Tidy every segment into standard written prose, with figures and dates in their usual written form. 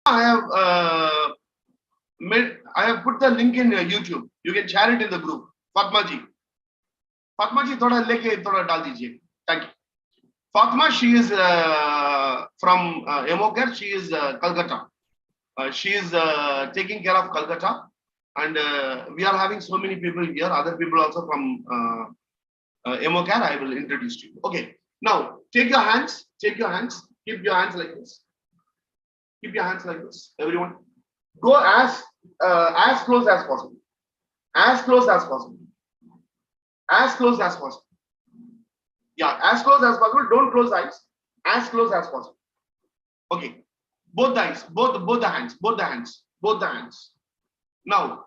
I have put the link in YouTube. You can share it in the group. Fatma ji, thoda leke thoda dal dijiye. Thank you. Fatma, she is from Emocare. She is Calcutta. She is taking care of Calcutta, and we are having so many people here. Other people also from Emocare. I will introduce to you. Okay. Now take your hands. Take your hands. Keep your hands like this. Keep your hands like this. Everyone, go as close as possible. As close as possible. As close as possible. Yeah, as close as possible. Don't close eyes. As close as possible. Okay. Both the eyes. Both the hands. Both the hands. Both the hands. Now,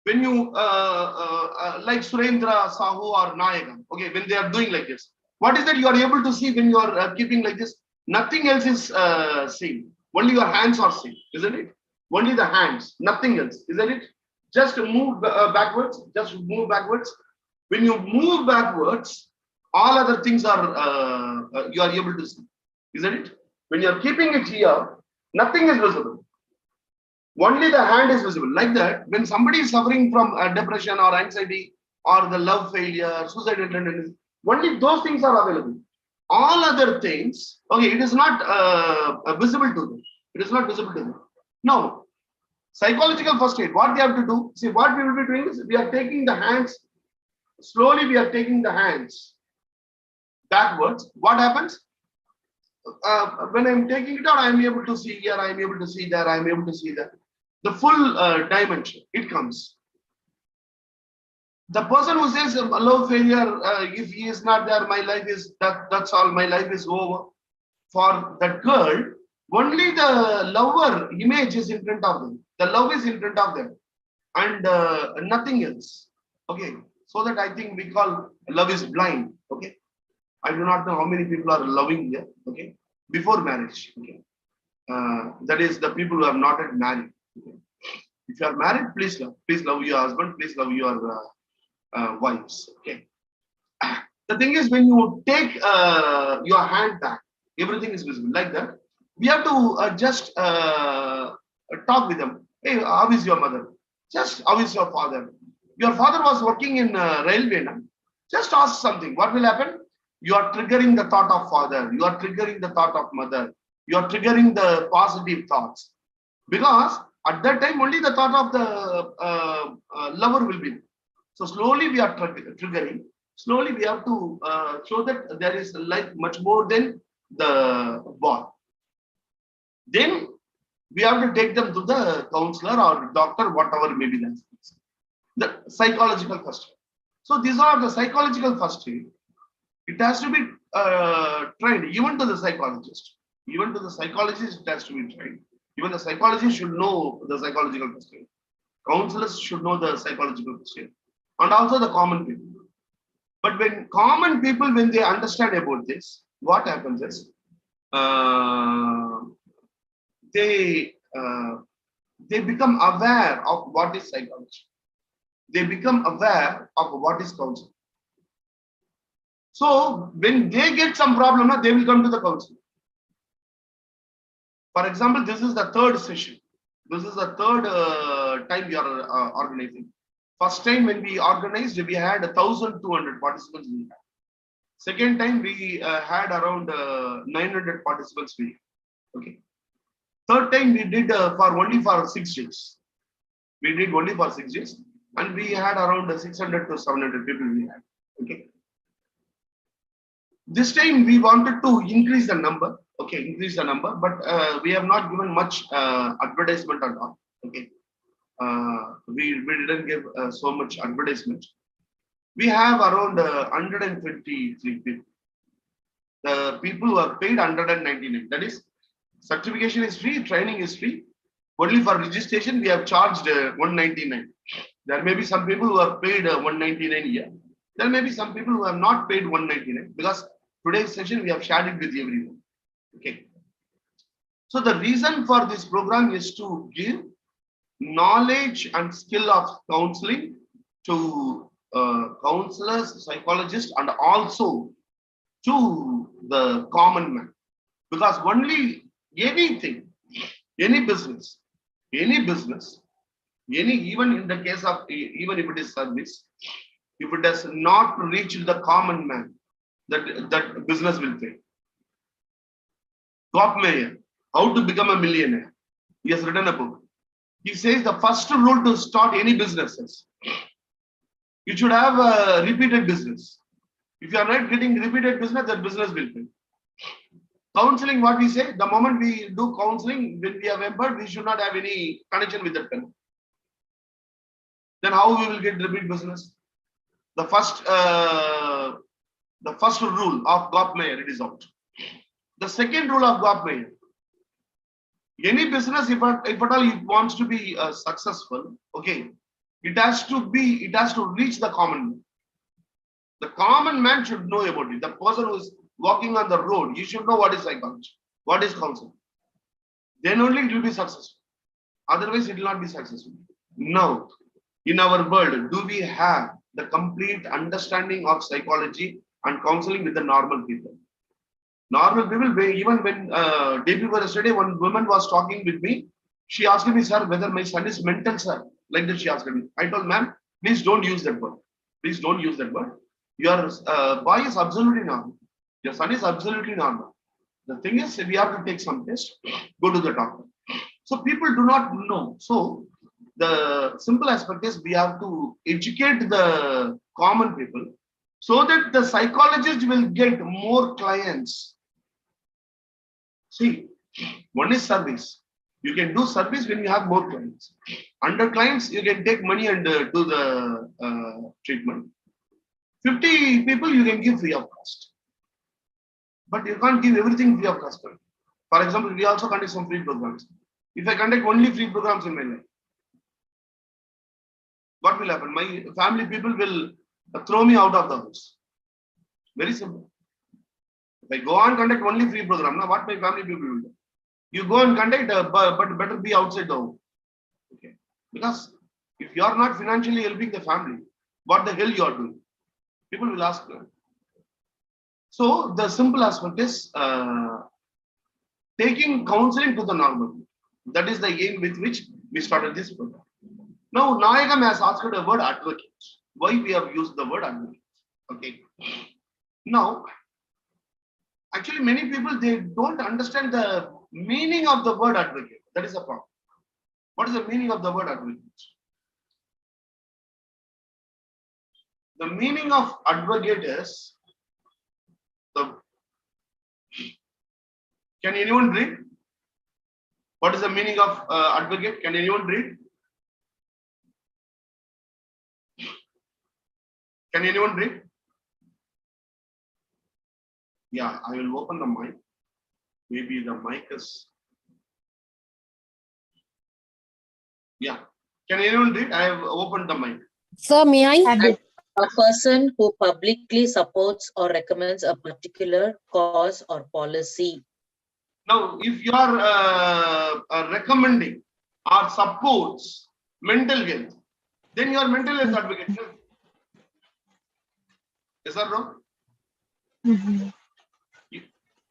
when you like Surendra, Sahu, or Nayaka, okay, when they are doing like this, what is that you are able to see when you are keeping like this? Nothing else is seen. Only your hands are seen, isn't it? Only the hands, nothing else, isn't it? Just move backwards. Just move backwards. When you move backwards, all other things are you are able to see, isn't it? When you are keeping it here, nothing is visible. Only the hand is visible. Like that, when somebody is suffering from depression or anxiety or the love failure, suicidal tendencies, only those things are available. All other things, okay, it is not visible to them. It is not visible to them. Now, psychological first aid, what they have to do, see, what we will be doing is we are taking the hands, slowly we are taking the hands backwards. What happens? When I'm taking it out, I'm able to see here, I'm able to see there, I'm able to see there. The full dimension, it comes. The person who says love failure, if he is not there, my life is, that's all, my life is over. For that girl, only the lover image is in front of them. The love is in front of them. And nothing else. Okay. So that I think we call love is blind. Okay. I do not know how many people are loving here. Okay. Before marriage. Okay. That is the people who have not yet married. Okay. If you are married, please love. Please love your husband. Please love your wives. Okay. The thing is, when you take your hand back, everything is visible like that. We have to just talk with them. Hey, how is your mother? Just how is your father? Your father was working in railway now. Just ask something. What will happen? You are triggering the thought of father. You are triggering the thought of mother. You are triggering the positive thoughts. Because at that time, only the thought of the lover will be. So slowly we are triggering. Slowly we have to show that there is life much more than the boy. Then we have to take them to the counselor or doctor, whatever may be the psychological first aid. So these are the psychological first aid. It has to be trained even to the psychologist. Even to the psychologist, it has to be trained. Even the psychologist should know the psychological first aid. Counselors should know the psychological first aid. And also the common people. But when common people, when they understand about this, what happens is they become aware of what is psychology. They become aware of what is counseling. So when they get some problem, they will come to the counselor. For example, this is the third session. This is the third time we are organizing. First time when we organized, we had 1,200 participants. Second time we had around 900 participants. Okay. Third time we did only for 6 days. We did only for 6 days, and we had around 600 to 700 people we had. Okay. This time we wanted to increase the number. Okay, increase the number, but we have not given much advertisement at all. Okay. We didn't give so much advertisement. We have around 123 people. The people who are paid 199. That is, certification is free, training is free. Only for registration, we have charged 199. There may be some people who have paid 199 here. There may be some people who have not paid 199 because today's session we have shared it with everyone. Okay. So the reason for this program is to give knowledge and skill of counseling to counselors, psychologists, and also to the common man. Because only anything Any business, even in the case of, even if it is service, if it does not reach the common man, that business will fail. Top Mayor, How to Become a Millionaire. He has written a book. He says the first rule to start any business is you should have a repeated business. If you are not getting repeated business, that business will fail. Counseling, what we say, the moment we do counseling, when we are membered, we should not have any connection with that person. Then how we will get repeat business? The first rule of Gop Mayer, it is out. The second rule of Gop Mayer, any business, if at all it wants to be successful, okay, it has to reach the common man. The common man should know about it. The person who is walking on the road, you should know what is psychology, what is counseling. Then only it will be successful. Otherwise, it will not be successful. Now, in our world, do we have the complete understanding of psychology and counseling with the normal people? Normal people, even when day before yesterday, one woman was talking with me, she asked me, sir, whether my son is mental, sir. Like that she asked me. I told, ma'am, please don't use that word. Please don't use that word. Your boy is absolutely normal. Your son is absolutely normal. The thing is, we have to take some test, go to the doctor. So people do not know. So the simple aspect is we have to educate the common people so that the psychologist will get more clients. See, one is service. You can do service when you have more clients. Under clients, you can take money and do the treatment. 50 people you can give free of cost. But you can't give everything free of cost. For example, we also conduct some free programs. If I conduct only free programs in my life, what will happen? My family people will throw me out of the house. Very simple. If I go and conduct only free program, now what my family people will do? You go and conduct, but better be outside the home. Okay. Because if you are not financially helping the family, what the hell you are doing? People will ask. So the simple aspect is taking counseling to the normal. That is the aim with which we started this program. Now, Nayagam has asked the word advocate. Why we have used the word advocate? Okay. Now, actually, many people, they don't understand the meaning of the word advocate. That is a problem. What is the meaning of the word advocate? The meaning of advocate is the. Can anyone read? What is the meaning of advocate? Can anyone read? Can anyone read? Yeah, I will open the mic. Maybe the mic is. Yeah. Can anyone read? I have opened the mic. Sir, may I? A person who publicly supports or recommends a particular cause or policy. Now, if you are recommending or supports mental health, then you are mental health advocate. Is that wrong?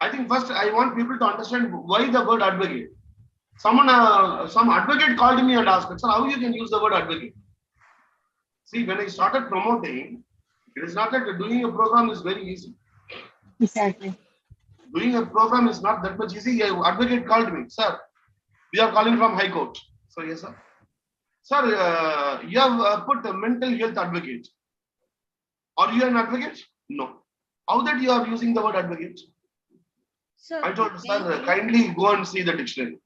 I think first I want people to understand why the word advocate. Someone, some advocate called me and asked, sir, how you can use the word advocate? See, when I started promoting, it is not that doing a program is very easy. Exactly. Doing a program is not that much easy. An advocate called me, sir, we are calling from High Court. So, yes, sir. Sir, you have put a mental health advocate. Are you an advocate? No. How that you are using the word advocate? Sir, I told, sir, kindly go and see the dictionary.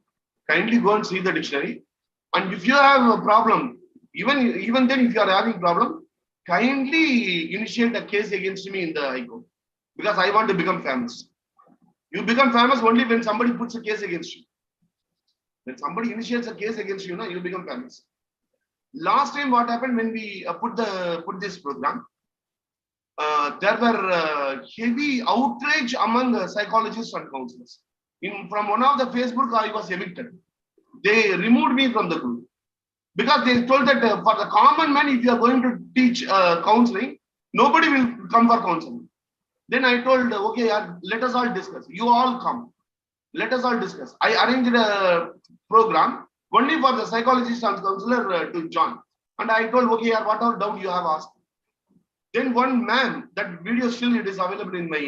Kindly go and see the dictionary. And if you have a problem, even then, if you are having problem, kindly initiate a case against me in the High Court. Because I want to become famous. You become famous only when somebody puts a case against you. When somebody initiates a case against you, you become famous. Last time, what happened when we put this program? There were heavy outrage among psychologists and counselors. From one of the Facebook, I was evicted. They removed me from the group because they told that for the common man, if you are going to teach counseling, nobody will come for counseling. Then I told, okay, let us all discuss. You all come. Let us all discuss. I arranged a program only for the psychologist and counselor to join. And I told, okay, whatever doubt you have asked. Then one man, that video still it is available in my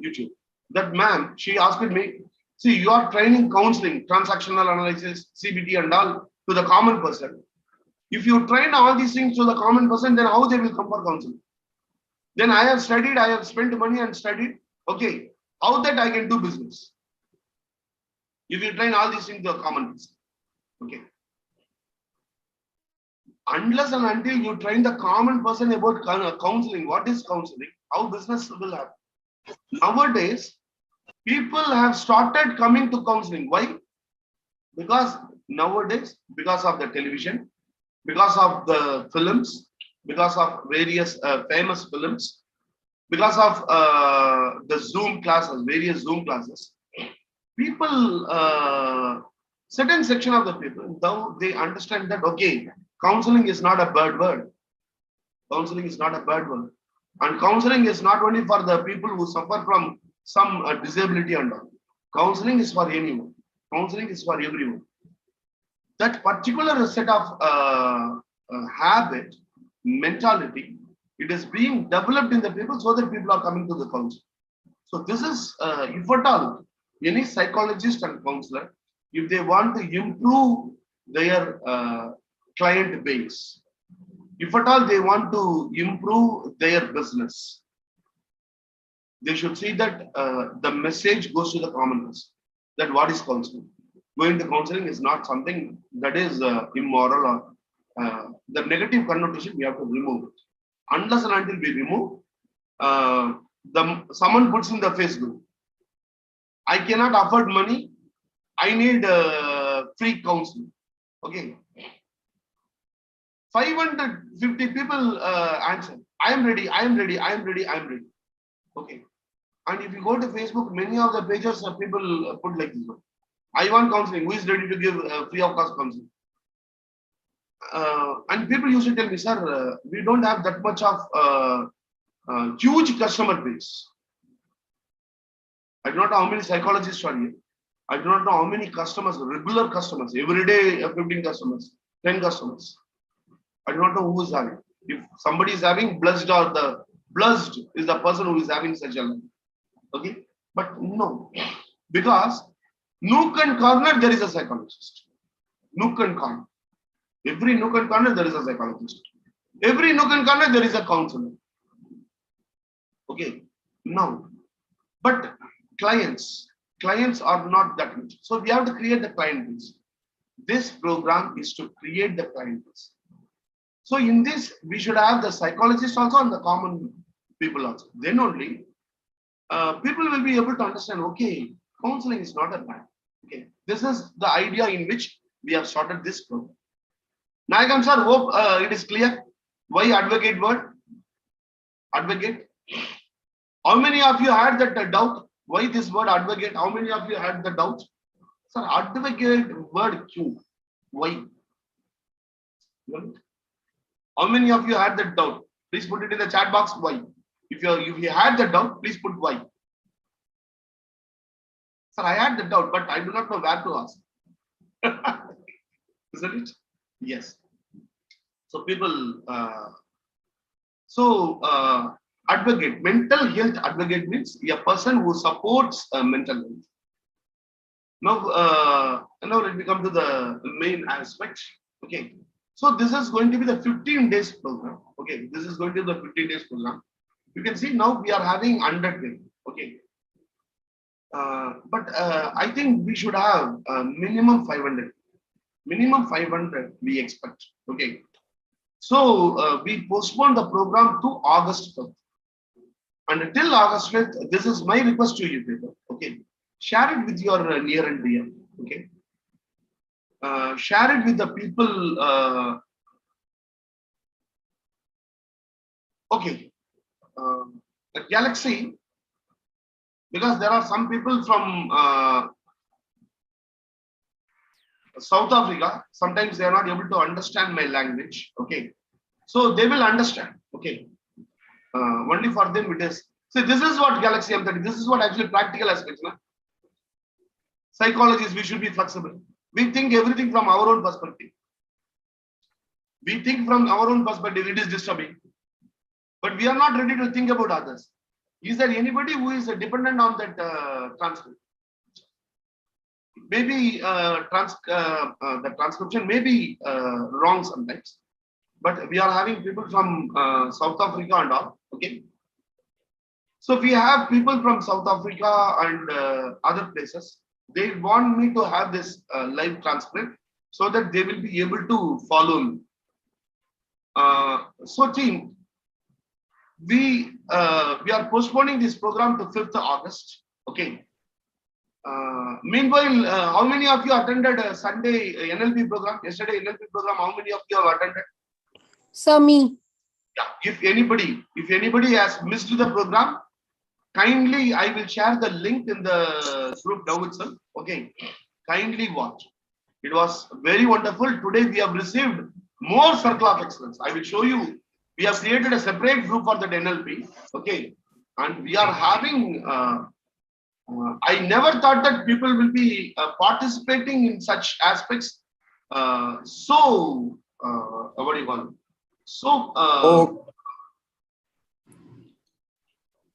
YouTube. That man, she asked me, see, you are training counseling, transactional analysis, CBT and all to the common person. If you train all these things to the common person, then how they will come for counseling? Then I have studied, I have spent money and studied. Okay, how that I can do business? If you train all these things to a common person. Okay. Unless and until you train the common person about counseling, what is counseling, how business will happen. Nowadays, people have started coming to counseling. Why? Because nowadays, because of the television, because of the films, because of various famous films, because of the Zoom classes, various Zoom classes, people, certain section of the people, now they understand that, okay, counseling is not a bad word. Counseling is not a bad word. And counseling is not only for the people who suffer from some disability and all. Counseling is for anyone. Counseling is for everyone. That particular set of habit, mentality, it is being developed in the people so that people are coming to the counseling. So this is, if at all, any psychologist and counselor, if they want to improve their client base, if at all they want to improve their business, they should see that the message goes to the common person, that what is counseling. Going to counseling is not something that is immoral or the negative connotation we have to remove it. Unless and until we remove, someone puts in the Facebook, I cannot afford money, I need free counseling. Okay. 550 people answer, I am ready, I am ready, I am ready, I am ready. Okay. And if you go to Facebook, many of the pages people put like this one. I want counseling. Who is ready to give free of cost counseling? And people used to tell me, sir, we don't have that much of huge customer base. I do not know how many psychologists are here. I do not know how many customers, regular customers, every day 15 customers, 10 customers. I do not know who is having. If somebody is having, blessed or the blessed is the person who is having such a life. Okay, but no, because nook and corner there is a psychologist. Nook and corner. Every nook and corner there is a psychologist. Every nook and corner there is a counselor. Okay, now, but clients are not that much. So we have to create the client base. This program is to create the client base. So in this, we should have the psychologists also and the common people also. Then only people will be able to understand, okay, counseling is not a bad. Okay, this is the idea in which we have started this program. Nayagam sir, hope it is clear. Why advocate word? Advocate. How many of you had that doubt? Why this word advocate? How many of you had the doubt? Sir, advocate word Q. Why? How many of you had that doubt? Please put it in the chat box. Why? If you had the doubt, please put why. Sir, I had the doubt, but I do not know where to ask. Isn't it? Yes. So people, advocate, mental health advocate means a person who supports mental health. Now let me come to the main aspect. Okay. So this is going to be the 15 days program. Okay. This is going to be the 15 days program. You can see now we are having 100 days. Okay. But I think we should have minimum 500. Minimum 500 we expect. Okay. So we postponed the program to August 5th. And until August 5th, this is my request to you people. Okay. Share it with your near and dear. Okay. Share it with the people. Okay. The Galaxy, because there are some people from South Africa, sometimes they are not able to understand my language. Okay. So they will understand. Okay. Only for them it is. See, this is what Galaxy M30, this is what actually practical aspects. Na? Psychologists, we should be flexible. We think everything from our own perspective. We think from our own perspective, it is disturbing. But we are not ready to think about others. Is there anybody who is dependent on that transcript? Maybe the transcription may be wrong sometimes. But we are having people from South Africa and all. Okay. So we have people from South Africa and other places. They want me to have this live transcript so that they will be able to follow me. So team, we are postponing this program to 5th August. Okay. Meanwhile, how many of you attended Sunday NLP program? Yesterday NLP program, how many of you have attended? So me. Yeah, if anybody has missed the program, kindly I will share the link in the group now itself. Okay, kindly watch. It was very wonderful. Today we have received more circle of excellence. I will show you. We have created a separate group for that NLP. Okay, and we are having. I never thought that people will be participating in such aspects. What do you call it? So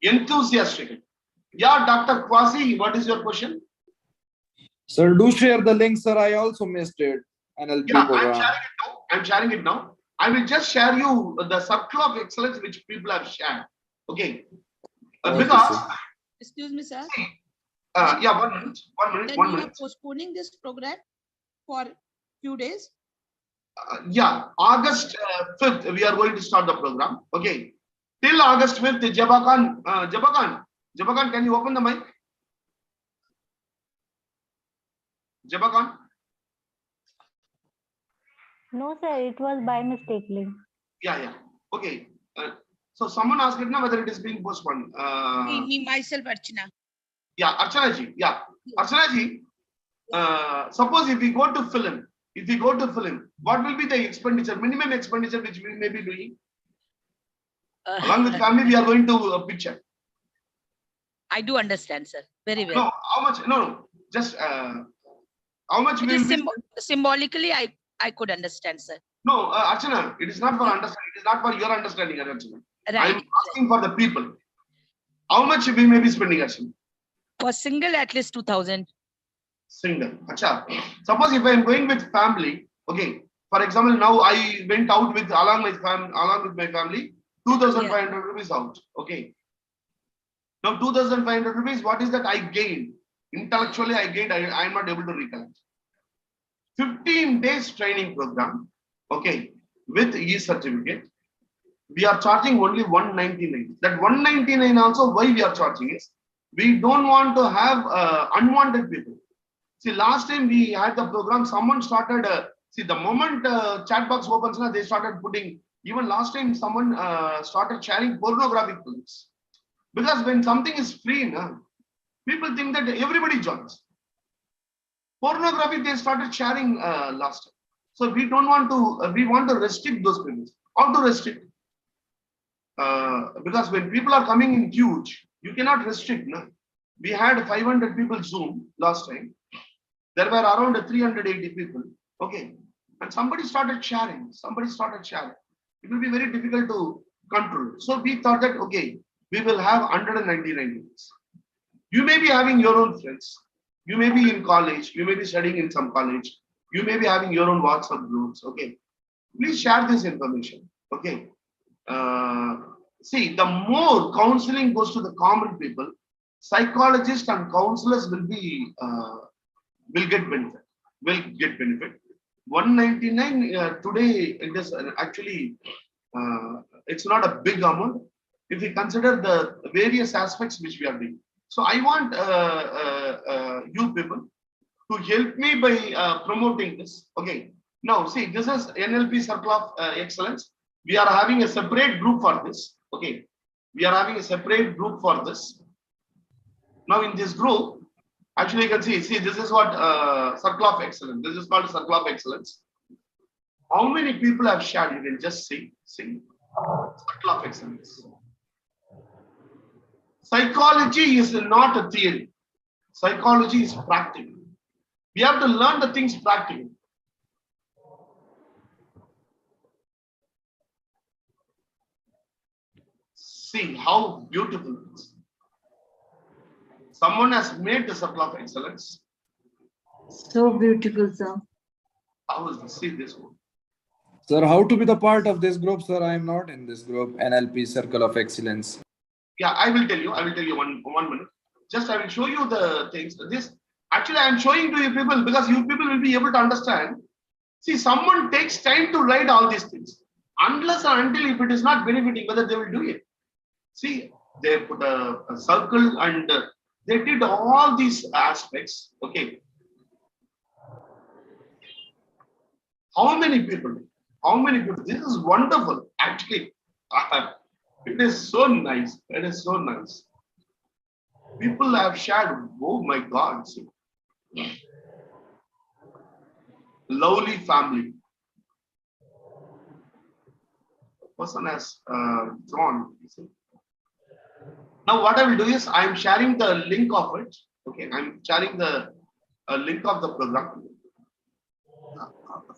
enthusiastic. Yeah, Dr. Kwasi, what is your question? Sir, do share the link, sir. I also missed it. NLP Yeah, program. I'm sharing it now. I will just share you the circle of excellence which people have shared. Okay. Okay, Because sir. Excuse me, sir. yeah, 1 minute. 1 minute. Then 1 you are minute. postponing this program for few days. Yeah, August 5th, we are going to start the program. Okay. Till August 5th, Jabakan, can you open the mic? Jabakan? No, sir, it was by mistakenly. Yeah. Okay. So someone asked it now whether it is being postponed. Me myself, Archana. Yeah, Archana ji. Yeah. Archana ji, suppose if we go to film, what will be the expenditure, minimum expenditure which we may be doing? Along with family, we are going to a picture. I do understand, sir. Very well. No, how much? No, just how much It will is be? symbolically, I could understand, sir. No, Archana, it is not for understanding. It is not for your understanding, Archana. I Right. am asking for the people. How much we may be spending, Archana? For single, at least 2,000. Single. Acha. Suppose if I am going with family, okay. For example, now I went out with along with my family, 2,500 rupees out. Okay. Now 2,500 rupees, what is that I gained? Intellectually, I gained. I am not able to recollect. 15 days training program. Okay, with e-certificate, we are charging only 199. That 199 also, why we are charging is, we don't want to have unwanted people. See, last time we had the program, someone started, see the moment chat box opens, they started putting, even last time someone started sharing pornographic films. Because when something is free, people think that everybody joins. Pornography, they started sharing last time. So we don't want to, we want to restrict those people. How to restrict? Because when people are coming in huge, you cannot restrict. No? We had 500 people Zoom last time. There were around 380 people. Okay. And somebody started sharing. It will be very difficult to control. So we thought that, okay, we will have 199 units. You may be having your own friends. You may be in college. You may be studying in some college. You may be having your own WhatsApp groups. Okay. Please share this information. Okay. See, the more counseling goes to the common people, psychologists and counselors will get benefit. 199 today, it is actually it's not a big amount if we consider the various aspects which we are doing. So I want you people to help me by promoting this. Okay. Now, see, this is NLP Circle of Excellence. We are having a separate group for this. Okay. We are having a separate group for this. Now, in this group, actually, you can see, this is what Circle of Excellence. This is called Circle of Excellence. How many people have shared? You can just see. Circle of Excellence. Psychology is not a theory. Psychology is practical. We have to learn the things practically. See how beautiful it is. Someone has made the circle of excellence. So beautiful, sir. How is this? See this one. Sir, how to be the part of this group, sir? I am not in this group, NLP Circle of Excellence. Yeah, I will tell you. I will tell you one minute. Just I will show you the things. This actually I am showing to you people because you people will be able to understand. See, someone takes time to write all these things. Unless or until if it is not benefiting, whether they will do it. See, they put a circle and they did all these aspects. Okay. How many people? How many people? This is wonderful. Actually, it is so nice. It is so nice. People have shared. Oh my God. See. Lovely family. Person has drawn. Now what I will do is I am sharing the link of it. Okay, I am sharing the link of the program.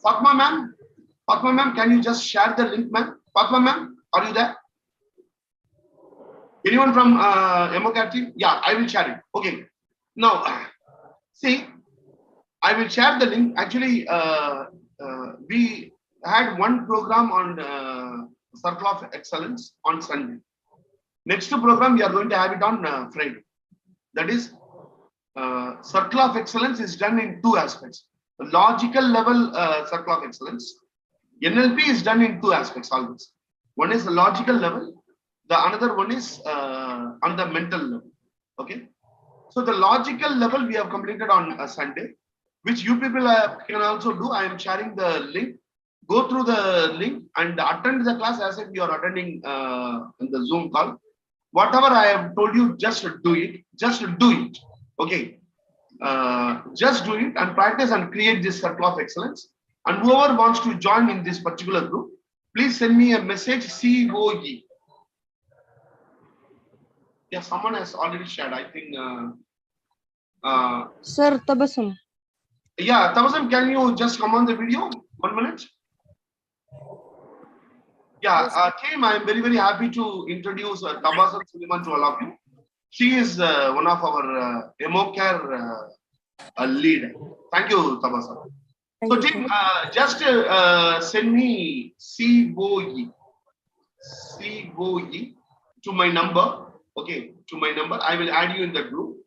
Fatma ma'am, can you just share the link, ma'am? Fatma ma'am, are you there? Anyone from Democratizing? Yeah, I will share it. Okay. Now, see, I will share the link. Actually, we had one program on Circle of Excellence on Sunday. Next program, we are going to have it on Friday. That is, Circle of Excellence is done in two aspects. The logical level Circle of Excellence. NLP is done in two aspects always. One is the logical level. The another one is on the mental level. Okay. So the logical level we have completed on Sunday, which you people can also do. I am sharing the link. Go through the link and attend the class as if you are attending the Zoom call. Whatever I have told you, just do it. Just do it. Okay. Just do it and practice and create this circle of excellence. And whoever wants to join in this particular group, please send me a message COE. Yeah, someone has already shared. I think. Sir, Tabassum. Yeah, Tabassum, can you just come on the video? 1 minute. Yeah, team, I am very, very happy to introduce Tabassum Suleiman to all of you. She is one of our EmoCare lead. Thank you, Tabassum. So, team, just send me COE to my number. Okay, to my number. I will add you in the group.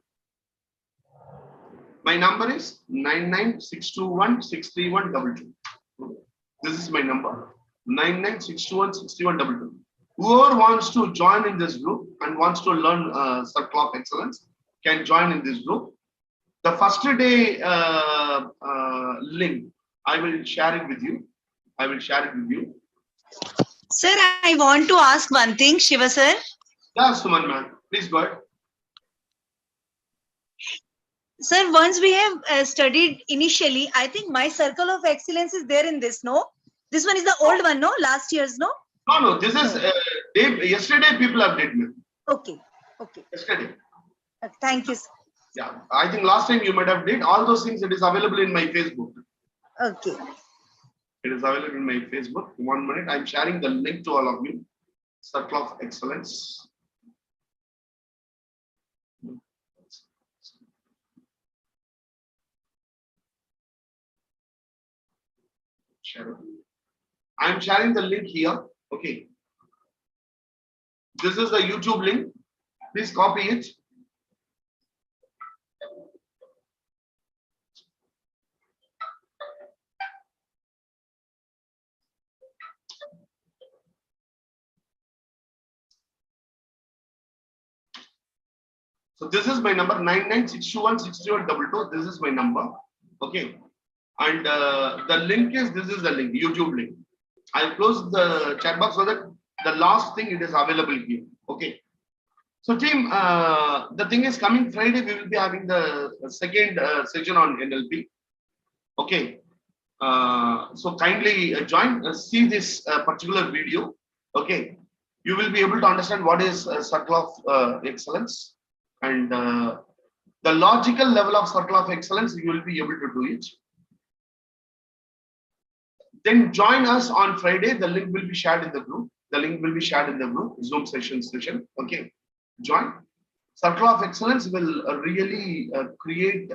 My number is 996216312. This is my number. 996216122. Whoever wants to join in this group and wants to learn Circle of Excellence can join in this group. The first day link, I will share it with you. Sir, I want to ask one thing, Shiva sir. Yeah, Suman ma'am, please go ahead. Sir, once we have studied initially, I think my circle of excellence is there in this, no? This one is the old one, no? Last year's, no? No, this is yesterday people have did. Okay. Yesterday. Thank you, sir. Yeah, I think last time you might have did all those things. It is available in my Facebook. Okay. It is available in my Facebook. 1 minute. I'm sharing the link to all of you. Circle of Excellence. I'm sharing the link here. Okay. This is the YouTube link. Please copy it. So this is my number 996216122. This is my number. Okay. And the link is, this is the link, YouTube link. I'll close the chat box so that the last thing it is available here. Okay. So team, the thing is coming Friday, we will be having the second session on NLP. Okay. So kindly join, see this particular video. Okay. You will be able to understand what is Circle of Excellence. And the logical level of circle of excellence, you will be able to do it. Then join us on Friday. The link will be shared in the group. The link will be shared in the group, Zoom session. Okay. Join. Circle of excellence will really create,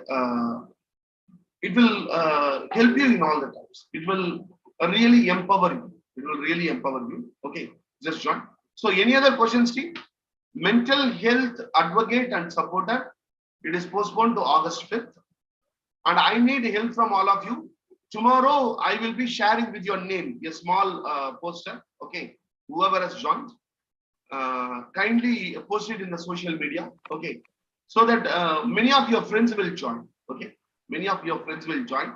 it will help you in all the times. It will really empower you. It will really empower you. Okay. Just join. So any other questions, Steve? Mental health advocate and supporter. It is postponed to August 5th. And I need help from all of you. Tomorrow, I will be sharing with your name a small poster. Okay. Whoever has joined, kindly post it in the social media. Okay. So that many of your friends will join. Okay. Many of your friends will join.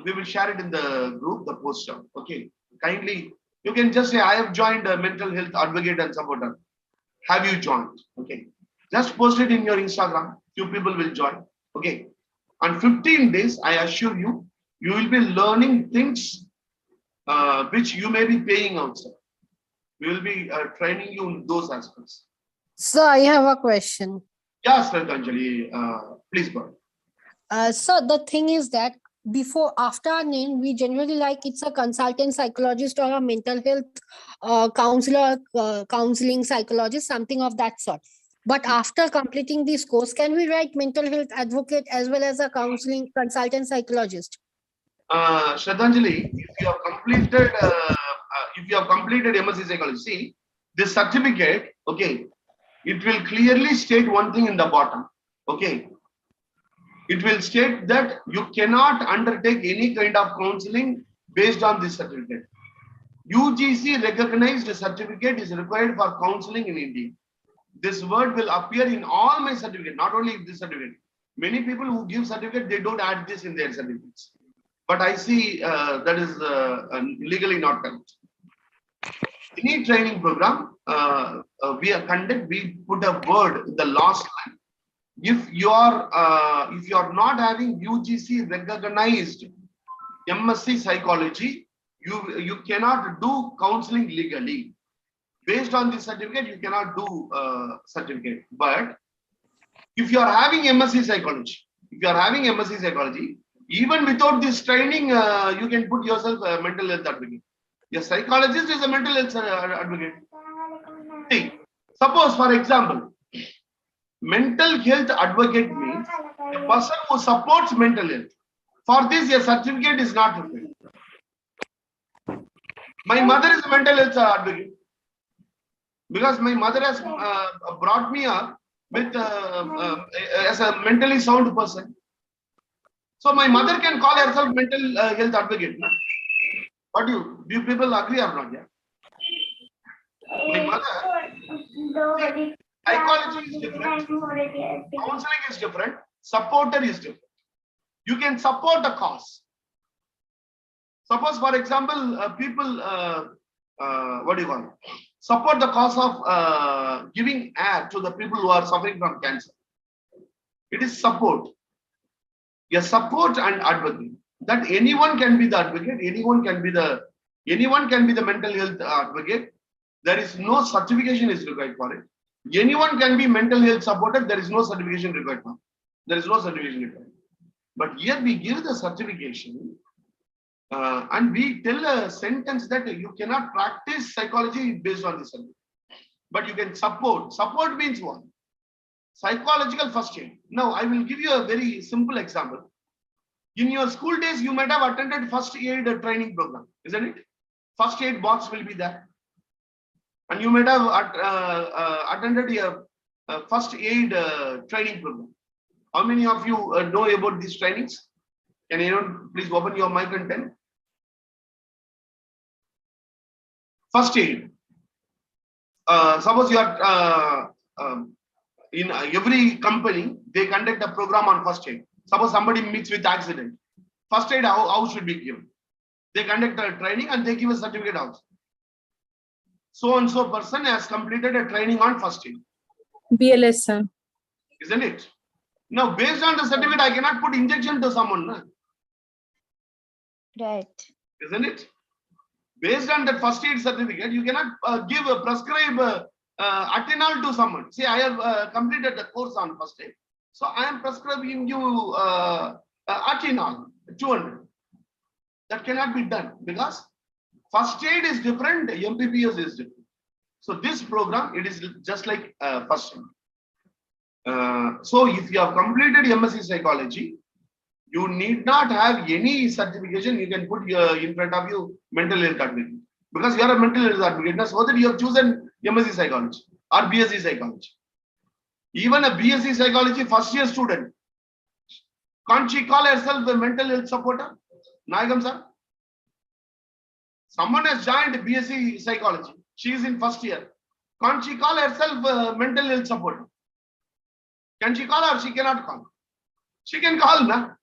We will share it in the group, the poster. Okay. Kindly, you can just say, I have joined a mental health advocate and supporter. Have you joined? Okay. Just post it in your Instagram. Few people will join. Okay. And 15 days, I assure you, you will be learning things which you may be paying outside. We will be training you in those aspects. So I have a question. Yes, Anjali, please go. So the thing is that after our name, we generally like it's a consultant psychologist or a mental health counselor, counseling psychologist, something of that sort. But after completing this course, can we write mental health advocate as well as a counseling consultant psychologist? Shraddhanjali, if you have completed MSc psychology, see this certificate, okay, it will clearly state one thing in the bottom, okay. It will state that you cannot undertake any kind of counseling based on this certificate. UGC recognized certificate is required for counseling in India. This word will appear in all my certificate, not only this certificate. Many people who give certificate, they don't add this in their certificates. But I see that is legally not correct. Any training program we put a word in the last line. If you are not having UGC recognized MSc psychology, you cannot do counseling legally. Based on this certificate, you cannot do certificate. But if you are having MSc psychology, even without this training, you can put yourself a mental health advocate. A psychologist is a mental health advocate. See, suppose, for example, mental health advocate means a person who supports mental health. For this, a certificate is not required. My mother is a mental health advocate because my mother has brought me up with as a mentally sound person. So my mother can call herself mental health advocate. What do you people agree or not? Yeah. My mother, psychology is different, counseling is different, supporter is different. You can support a cause. Suppose, for example, people, what do you call it? Support the cause of giving air to the people who are suffering from cancer. It is support. A support and advocate. That anyone can be the advocate, anyone can be the mental health advocate. There is no certification is required for it. Anyone can be mental health supporter. There is no certification required for. There is no certification required. But here we give the certification and we tell a sentence that you cannot practice psychology based on this certificate. But you can support. Support means what? Psychological first aid. Now I will give you a very simple example. In your school days, you might have attended first aid training program, isn't it? First aid box will be there. And you might have attended a first aid training program. How many of you know about these trainings? Can anyone please open your mic and tell? First aid. Suppose you are in every company, they conduct a program on first aid. Suppose somebody meets with accident. First aid, how should be given? They conduct a training and they give a certificate out. So and so person has completed a training on first aid. BLS, sir. Isn't it? Now, based on the certificate, I cannot put injection to someone. No? Right. Isn't it? Based on that first aid certificate, you cannot prescribe Atenol to someone. See, I have completed the course on first aid. So I am prescribing you Atenol, 200. That cannot be done because first aid is different, MBBS is different. So this program, it is just like first aid. So if you have completed MSc Psychology, you need not have any certification. You can put in front of you mental health advocate because you are a mental health advocate. So that you have chosen MSc Psychology or BSc Psychology. Even a BSc Psychology first year student, can't she call herself a mental health supporter? Nagam sir? Someone has joined BSc Psychology. She is in first year. Can't she call herself a mental health supporter? Can she call or she cannot call? She can call, na?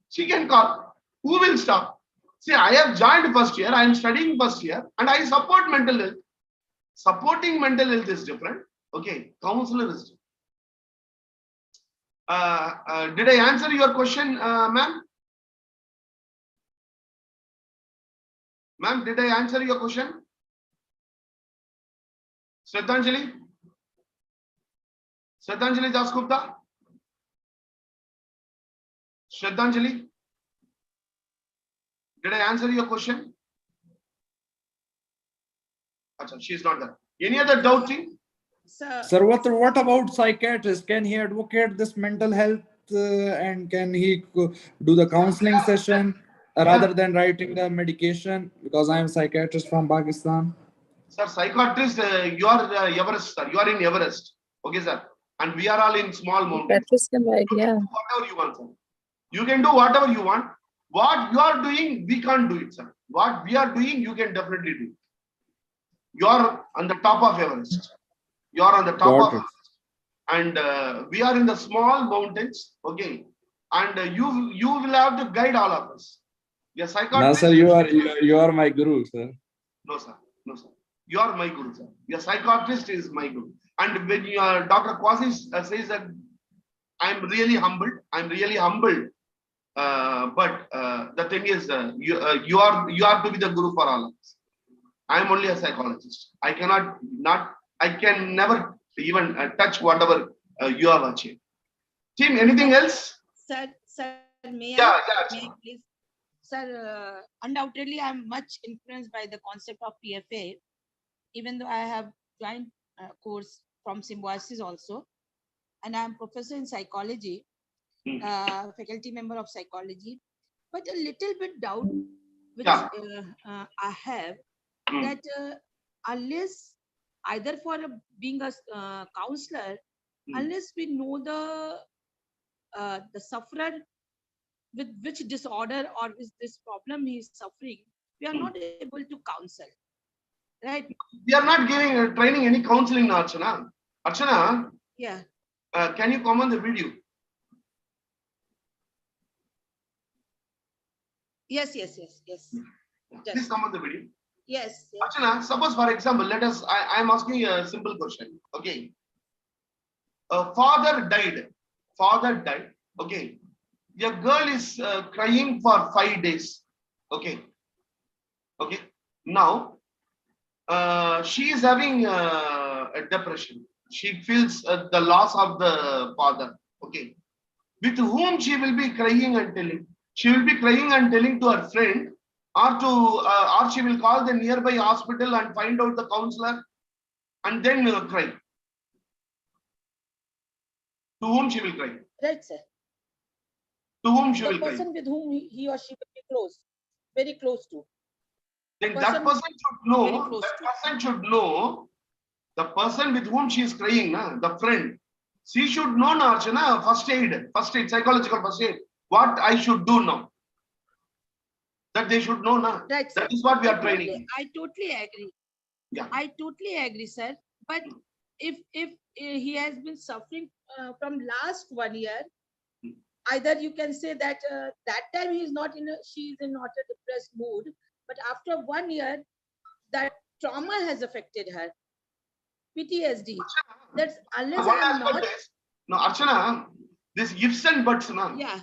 She can call. Who will stop? See, I have joined first year. I am studying first year and I support mental health. Supporting mental health is different. Okay, counselor is different. Did I answer your question, ma'am? Ma'am, did I answer your question? Shraddhanjali? Shraddhanjali Dasgupta? Shraddhanjali? Did I answer your question? Achha, she is not there. Any other doubting? Sir, what about psychiatrist? Can he advocate this mental health and can he do the counseling session rather than writing the medication? Because I am psychiatrist from Pakistan. Sir, psychiatrist, you are Everest, sir. You are in Everest. Okay, sir. And we are all in small mountains. Whatever you want, sir. You can do whatever you want. What you are doing, we can't do it, sir. What we are doing, you can definitely do. You are on the top of Everest. You are on the top of Everest. And we are in the small mountains, okay? And you will have to guide all of us. Your psychiatrist. No, sir, you are my guru, sir. No, sir. No, sir. You are my guru, sir. Your psychiatrist is my guru. And when Dr. Kwasi says that I'm really humbled, but the thing is, you are to be the guru for all of us. I am only a psychologist. I can never even touch whatever you have achieved. Team, anything else? Sir, may Yeah, I please? Sir, undoubtedly, I am much influenced by the concept of PFA, even though I have joined a course from Symbiosis also, and I am professor in psychology, faculty member of psychology, but a little bit doubt which I have that unless either for being a counselor, unless we know the sufferer with which disorder or with this problem he is suffering, we are not able to counsel. Right? We are not giving training any counseling, Archana. Archana, yeah. Can you comment the video? Yes. Please comment the video. Yes. Archana, suppose for example, I am asking you a simple question. Okay. Father died. Okay. Your girl is crying for 5 days. Okay. Now, she is having a depression. She feels the loss of the father. Okay. With whom she will be crying and telling? She will be crying and telling to her friend, or she will call the nearby hospital and find out the counselor and then cry. To whom she will cry? Right, sir. To whom she will The cry? person with whom he or she will be close, very close to. Then that person should know, the person with whom she is crying, the friend, she should know, Archana, first aid, psychological first aid. What I should do now. That they should know, na. Right, sir. That is what we are training. I totally agree. Yeah. I totally agree, sir. But if he has been suffering from last 1 year, either you can say that that time she is not in a depressed mood, but after 1 year, that trauma has affected her. PTSD. That's unless I am not. No, Archana, this ifs and buts, na. Yeah.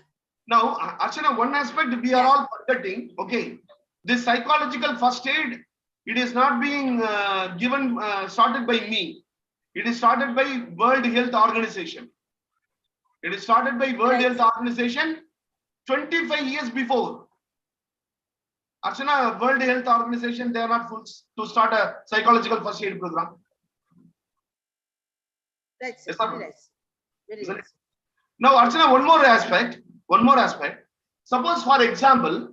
Now, Archana, one aspect we are all forgetting. Okay, this psychological first aid, it is not being started by me. It is started by World Health Organization. It is started by World Right. Health Organization 25 years before. Archana, World Health Organization, they are not fools to start a psychological first aid program. Right, sir. Yes, sir. Very nice. Very Isn't it? nice. Now, Archana, one more aspect. Suppose, for example,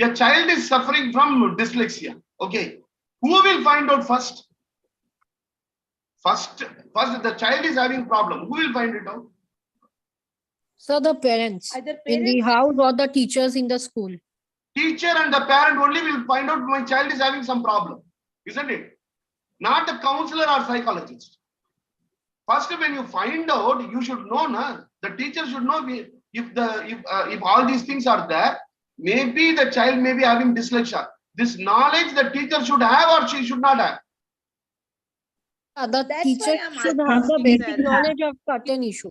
a child is suffering from dyslexia. Okay, who will find out first? First, the child is having problem. Who will find it out? So the parents Either in the parents, house or the teachers in the school. Teacher and the parent only will find out my child is having some problem, isn't it? Not the counselor or psychologist. First, when you find out, you should know, na? The teacher should know if all these things are there. Maybe the child may be having dyslexia. This knowledge the teacher should have or she should not have. The That's teacher why I'm should have the asking, basic sir. knowledge of certain issue.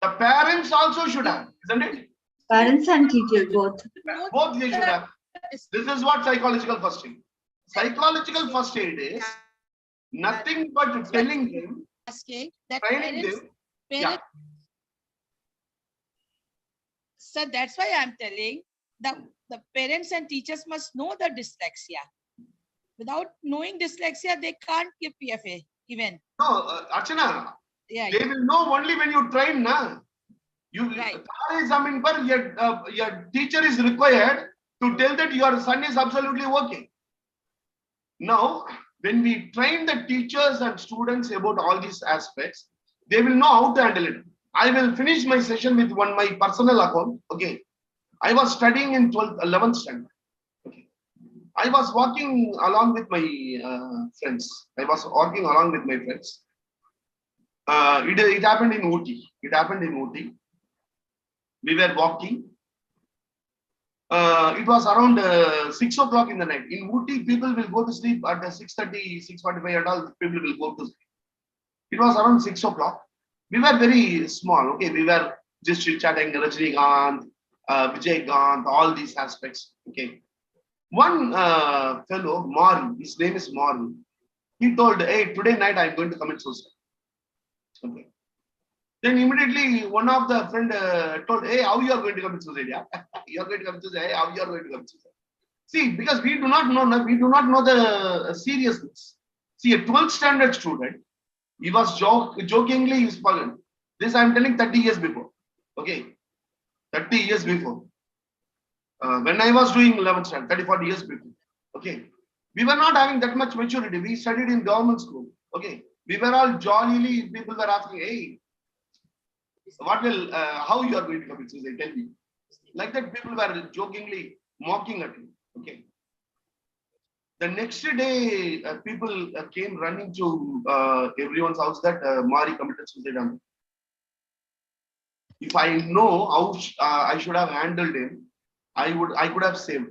The parents also should have, isn't it? Parents and teachers both. Both they should have. This is what psychological first aid. Psychological first aid is nothing but telling them, Asking that training parents, them. Yeah. parents, sir, that's why I'm telling the parents and teachers must know the dyslexia. Without knowing dyslexia, they can't give PFA even. No, Archana, Yeah. they will know only when you train, na? Right. Your teacher is required to tell that your son is absolutely okay. Now, when we train the teachers and students about all these aspects, they will know how to handle it. I will finish my session with my personal account. Okay. I was studying in 11th standard. Okay. I was walking along with my friends. It happened in Ooty. We were walking. It was around 6 o'clock in the night. In Ooty, people will go to sleep at 6:30, 6:45 and all. People will go to sleep. It was around 6 o'clock. We were very small. Okay, we were just chit-chatting, Rajinikanth, Vijay, all these aspects. Okay. One fellow, Mari, his name is Mari. He told, hey, today night I'm going to commit suicide. Okay. Then immediately one of the friend told, hey, how you are going to commit suicide? Yeah? You are going to commit suicide. Hey, how you are going to commit suicide? See, because we do not know the seriousness. See, a 12th standard student, he was jokingly spoken. This I am telling 30 years before. Okay. 30 years before. When I was doing 11th standard, 30, 40 years before. Okay. We were not having that much maturity. We studied in government school. Okay. We were all jollily, people were asking, hey, what will, how you are going to commit suicide? Tell me. Like that, people were jokingly mocking at you. Okay. The next day, people came running to everyone's house that Mari committed suicide. If I know how I should have handled him, I could have saved.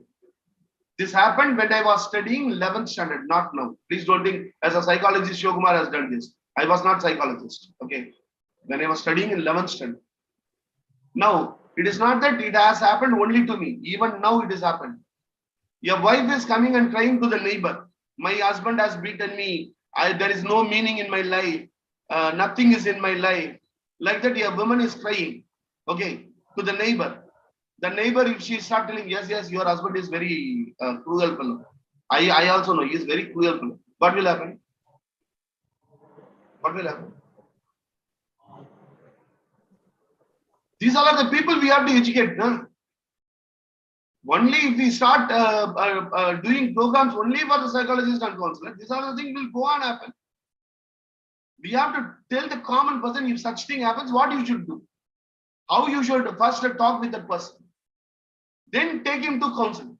This happened when I was studying 11th standard, not now. Please don't think as a psychologist, Shokumar has done this. I was not psychologist. Okay. When I was studying in 11th standard. Now, it is not that it has happened only to me. Even now it has happened. Your wife is coming and crying to the neighbor. My husband has beaten me. There is no meaning in my life. Nothing is in my life. Like that, your woman is crying. Okay. To the neighbor. The neighbor, if she start telling, yes, your husband is very cruel fellow. I also know he is very cruel fellow. What will happen? What will happen? These are the people we have to educate. Huh? Only if we start doing programs only for the psychologists and counselors, these are the things will go on happen. We have to tell the common person if such thing happens, what you should do. How you should first talk with that person. Then take him to counseling.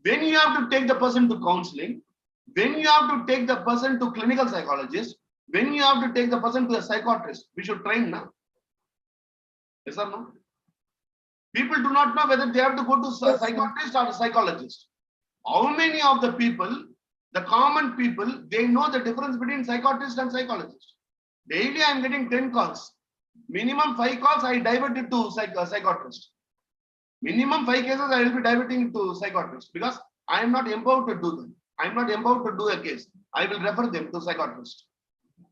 When you have to take the person to counseling, when you have to take the person to clinical psychologist, when you have to take the person to a psychiatrist, we should train now. Yes or no? People do not know whether they have to go to a psychiatrist or a psychologist. How many of the people, the common people, they know the difference between psychiatrist and psychologist? Daily I am getting 10 calls. Minimum 5 calls I divert it to psychiatrist. Minimum 5 cases I will be diverting to psychiatrist because I am not empowered to do them. I am not empowered to do a case. I will refer them to psychiatrist.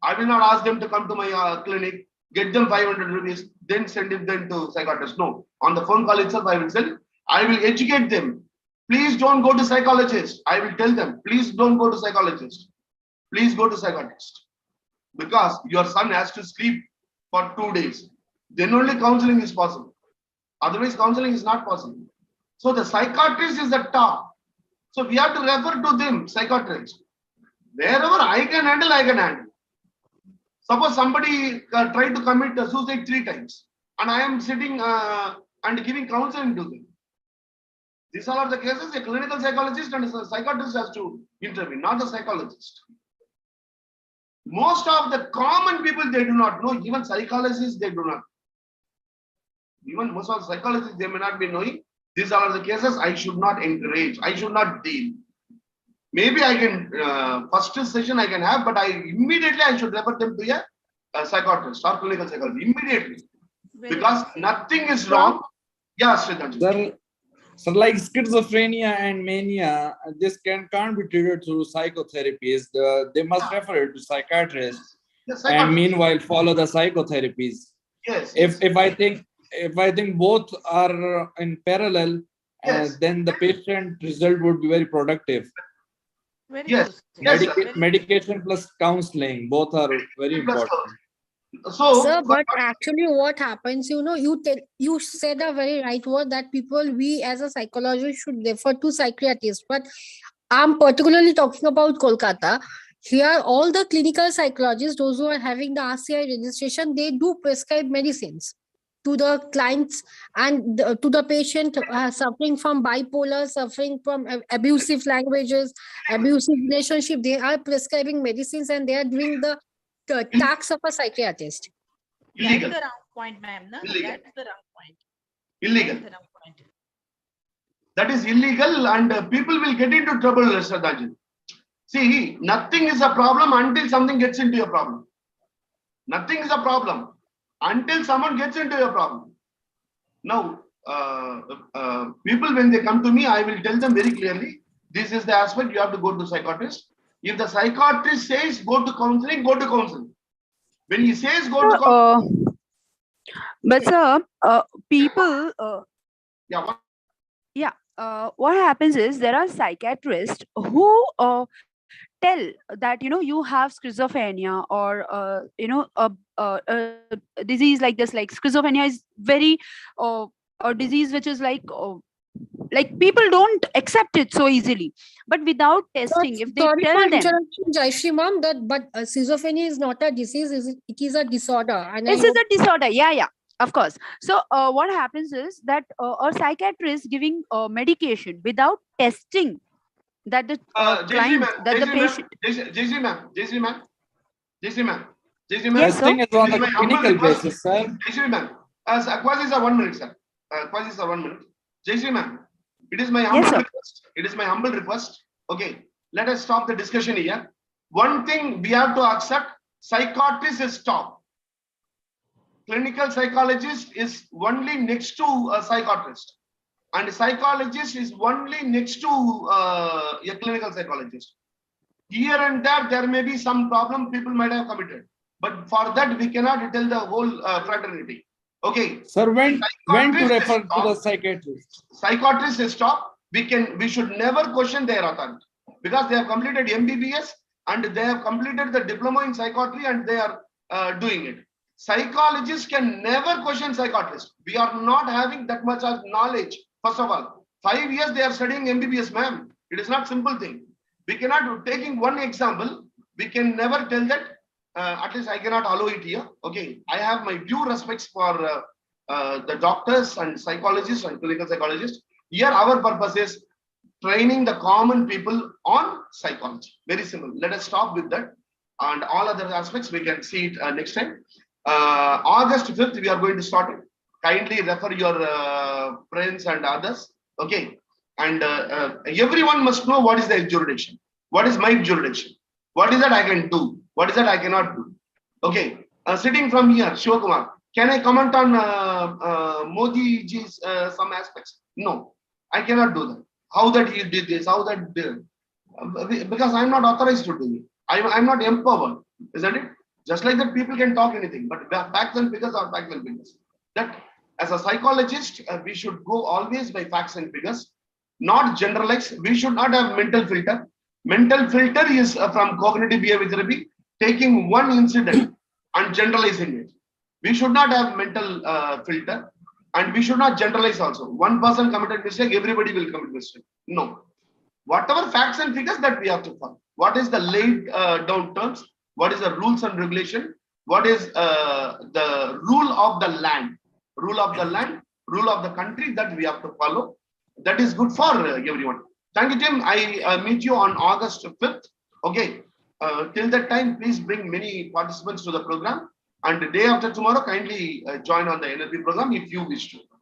I will not ask them to come to my clinic, get them 500 rupees, then send them to psychiatrist. No, on the phone call itself, I will say, I will educate them. Please don't go to psychologist. I will tell them, please don't go to psychologist. Please go to psychiatrist. Because your son has to sleep for 2 days. Then only counseling is possible. Otherwise, counseling is not possible. So the psychiatrist is the top. So we have to refer to them, psychiatrist. Wherever I can handle, I can handle. Suppose somebody tried to commit suicide 3 times, and I am sitting and giving counseling to them. These are the cases. A clinical psychologist and a psychiatrist has to intervene, not the psychologist. Most of the common people, they do not know. Even psychologists, they do not. Even most of the psychologists, they may not be knowing. These are the cases I should not encourage. I should not deal. Maybe I can, first session I can have, but I should refer them to a psychiatrist or clinical psychologist immediately. Because nothing is wrong. Yeah, Sridharji. So like schizophrenia and mania, this can't be treated through psychotherapies. They must refer it to psychiatrists, and meanwhile follow the psychotherapies. Yes. If I think both are in parallel, then the patient result would be very productive. Very Yes. good. Yes, Medication plus counseling, both are very important. So, Sir, but actually what happens, you said a very right word that we as a psychologist should refer to psychiatrists. But I'm particularly talking about Kolkata. Here, all the clinical psychologists, those who are having the RCI registration, they do prescribe medicines to the clients and to the patient suffering from bipolar, suffering from abusive languages, abusive relationship. They are prescribing medicines and they are doing the tax of a psychiatrist. illegal. That's the wrong point, ma'am. No? Illegal. That's the wrong point. Illegal. That's the wrong point. That is illegal, and people will get into trouble, Sridharji. See, nothing is a problem until something gets into your problem. Nothing is a problem until someone gets into your problem. Now, people, when they come to me, I will tell them very clearly, this is the aspect, you have to go to psychiatrist. If the psychiatrist says go to counseling, go to counseling. When he says go to counseling. But sir, people, what happens is there are psychiatrists who tell that you have schizophrenia or a disease like this. Like schizophrenia is very a disease which is like people don't accept it so easily. But without testing, if they tell them, Jayashree ma'am, but schizophrenia is not a disease; it is a disorder. And this is a disorder. Yeah. Of course. So what happens is that a psychiatrist giving medication without testing that the client, that the patient. Jayashree ma'am. Yes, Testing is on a clinical basis, sir. Jayashree ma'am, as Aquas is a 1 minute, sir. Aquas is a 1 minute. Jayashree ma'am, it is my humble request. It is my humble request. Okay, let us stop the discussion here. One thing we have to accept: psychiatrist is top. Clinical psychologist is only next to a psychiatrist, and psychologist is only next to a clinical psychologist. Here and there may be some problem people might have committed, but for that we cannot tell the whole fraternity. Okay. Sir, when to refer to the psychiatrist? Psychiatrist is top. We should never question their authority because they have completed MBBS and they have completed the diploma in psychiatry and they are doing it. Psychologists can never question psychiatrists. We are not having that much of knowledge. First of all, 5 years they are studying MBBS, ma'am. It is not simple thing. We cannot, taking one example, we can never tell that, at least I cannot allow it here. Okay, I have my due respects for the doctors and psychologists and clinical psychologists. Here our purpose is training the common people on psychology. Very simple. Let us stop with that. And all other aspects we can see it next time. August 5th, we are going to start it. Kindly refer your friends and others. Okay. And everyone must know what is their jurisdiction. What is my jurisdiction? What is that I can do? What is that I cannot do? Okay. Sitting from here, Shivakumar, can I comment on Modi ji's some aspects? No, I cannot do that. How that he did this, how that did. Because I'm not authorized to do it. I'm not empowered, isn't it? Just like that, people can talk anything, but facts and figures are facts and figures. That as a psychologist, we should go always by facts and figures, not generalize. We should not have mental filter. Mental filter is from cognitive behavior therapy, taking one incident and generalizing it. We should not have mental filter, and we should not generalize also. One person committed mistake, everybody will commit mistake. No. Whatever facts and figures that we have to follow. What is the laid down terms? What is the rules and regulation? What is the rule of the land? Rule of the land, rule of the country that we have to follow. That is good for everyone. Thank you, Tim. I meet you on August 5th. Okay. Till that time, please bring many participants to the program. And the day after tomorrow, kindly join on the NLP program if you wish to.